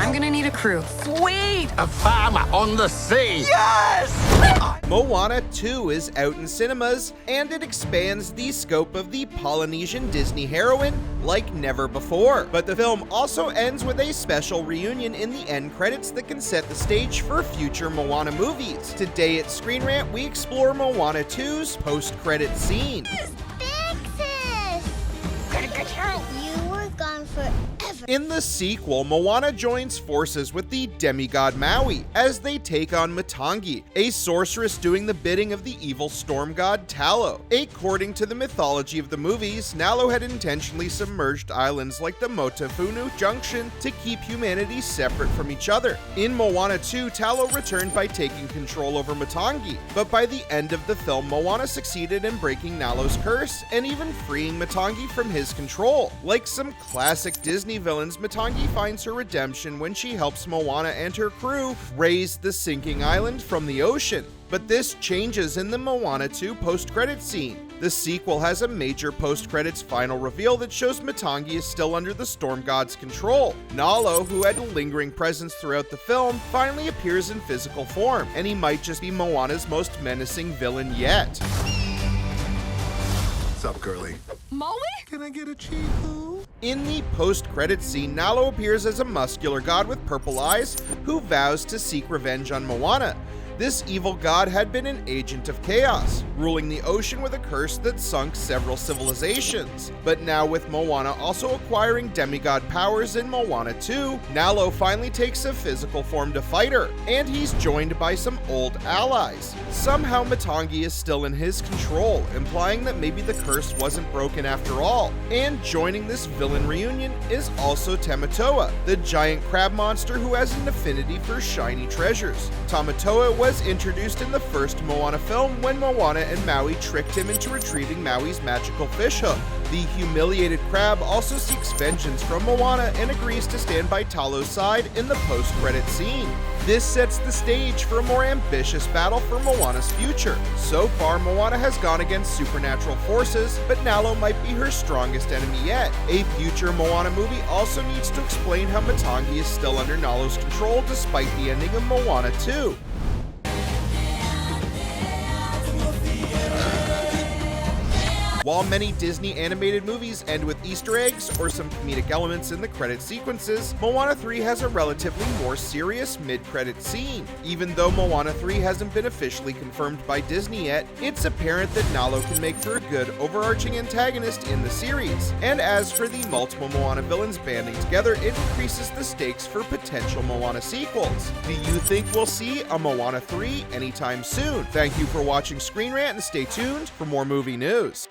I'm gonna need a crew. Sweet! A farmer on the sea. Yes! Moana 2 is out in cinemas, and it expands the scope of the Polynesian Disney heroine like never before. But the film also ends with a special reunion in the end credits that can set the stage for future Moana movies. Today at Screen Rant, we explore Moana 2's post-credit scene. You were gone forever. In the sequel, Moana joins forces with the demigod Maui as they take on Matangi, a sorceress doing the bidding of the evil storm god Talo. According to the mythology of the movies, Nalo had intentionally submerged islands like the Motafunu Junction to keep humanity separate from each other. In Moana 2, Talo returned by taking control over Matangi, but by the end of the film, Moana succeeded in breaking Nalo's curse and even freeing Matangi from his control. Like some classic Disney villains, Matangi finds her redemption when she helps Moana and her crew raise the sinking island from the ocean. But this changes in the Moana 2 post-credits scene. The sequel has a major post-credits final reveal that shows Matangi is still under the storm god's control. Nalo, who had a lingering presence throughout the film, finally appears in physical form, and he might just be Moana's most menacing villain yet. What's up, girlie? Maui? Can I get a Chihu? In the post-credits scene, Nalo appears as a muscular god with purple eyes who vows to seek revenge on Moana. This evil god had been an agent of chaos, ruling the ocean with a curse that sunk several civilizations. But now with Moana also acquiring demigod powers in Moana 2, Nalo finally takes a physical form to fight her, and he's joined by some old allies. Somehow Matangi is still in his control, implying that maybe the curse wasn't broken after all. And joining this villain reunion is also Tamatoa, the giant crab monster who has an affinity for shiny treasures. Tamatoa was introduced in the first Moana film when Moana and Maui tricked him into retrieving Maui's magical fish hook. The humiliated crab also seeks vengeance from Moana and agrees to stand by Talo's side in the post-credit scene. This sets the stage for a more ambitious battle for Moana's future. So far, Moana has gone against supernatural forces, but Nalo might be her strongest enemy yet. A future Moana movie also needs to explain how Matangi is still under Nalo's control despite the ending of Moana 2. While many Disney animated movies end with Easter eggs or some comedic elements in the credit sequences, Moana 3 has a relatively more serious mid-credit scene. Even though Moana 3 hasn't been officially confirmed by Disney yet, it's apparent that Nalo can make for a good overarching antagonist in the series. And as for the multiple Moana villains banding together, it increases the stakes for potential Moana sequels. Do you think we'll see a Moana 3 anytime soon? Thank you for watching Screen Rant and stay tuned for more movie news.